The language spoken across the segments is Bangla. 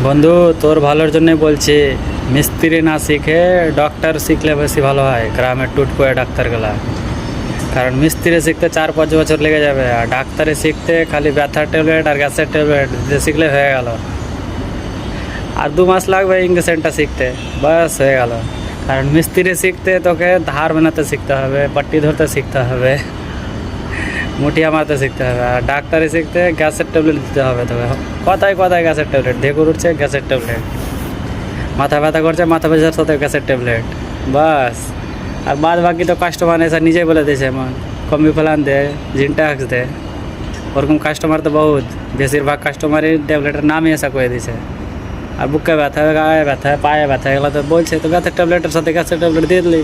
বন্ধু, তোর ভালোর জন্যই বলছি। মিস্ত্রি না শিখে ডক্টর শিখলে বেশি ভালো হয়, গ্রামের টুটকোয়া ডাক্তারগুলা। কারণ মিস্ত্রি শিখতে 4-5 বছর লেগে যাবে, আর ডাক্তারি শিখতে খালি ব্যথার ট্যাবলেট আর গ্যাসের ট্যাবলেট দিতে শিখলে হয়ে গেল। আর 2 মাস লাগবে ইঞ্জেকশনটা শিখতে, বাস হয়ে গেল। কারণ মিস্ত্রি শিখতে তোকে ধার বানাতে শিখতে হবে, পট্টি ধরতে শিখতে হবে, মুঠিয়া মারতে শিখতে হবে। আর ডাক্তারি শিখতে গ্যাসের ট্যাবলেট দিতে হবে তোকে। কথায় কথায় গ্যাসের ট্যাবলেট, ঢেকুর উঠছে গ্যাসের ট্যাবলেট, মাথা ব্যথা করছে মাথা ব্যথার সাথে গ্যাসের ট্যাবলেট, বাস। আর বাদ বাকি তো কাস্টমার এসে নিজেই বলে দিয়েছে, এমন কমি ফেলান দে, জিনটাক্স দে। ওরকম কাস্টমার তো বহুত, বেশিরভাগ কাস্টমারই ট্যাবলেটের নামই এসে করে দিছে। আর বুকে ব্যথা, গায়ে ব্যথা, পায়ে ব্যথা, এগুলো তো বলছে, তো ব্যথার ট্যাবলেটের সাথে গ্যাসের ট্যাবলেট দিয়ে দিলি।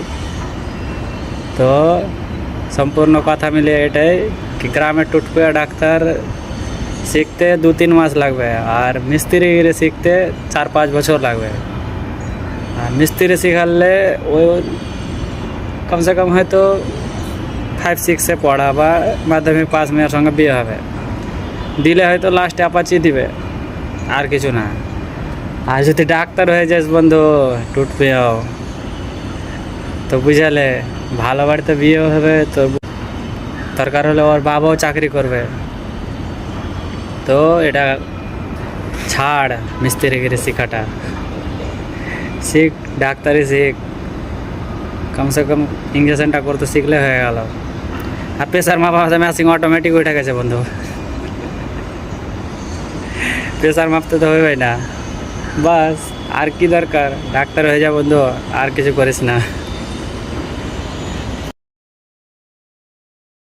তো সম্পূর্ণ কথা মিলিয়ে এটাই কি, গ্রামের টুটকুয়া ডাক্তার শিখতে 2-3 মাস লাগবে, আর মিস্ত্রি শিখতে 4-5 বছর লাগবে। আর মিস্ত্রি শিখালে ওই কমসে কম হয়তো 5-6-এ পড়া বা মাধ্যমিক পাস মেয়ের সঙ্গে বিয়ে হবে, দিলে হয়তো লাস্টে অ্যাপাচি দিবে, আর কিছু না। আর যদি ডাক্তার হয়ে যাস বন্ধু টুটকুয়াও, তো বুঝালে ভালো বাড়িতে বিয়ে হবে, তো দরকার হলে ওর বাবাও চাকরি করবে। তো এটা ছাড় মিস্ত্রিগিরি শেখাটা, শিখ ডাক্তারি শিখ, কমসে কম ইঞ্জেকশনটা করতে শিখলে হয়ে গেল। আর প্রেশার মাপা মেশিন অটোমেটিক উঠে গেছে বন্ধু, প্রেশার মাপতে তো হবেই না, বাস। আর কি দরকার, ডাক্তার হয়ে যা বন্ধু, আর কিছু করিস না।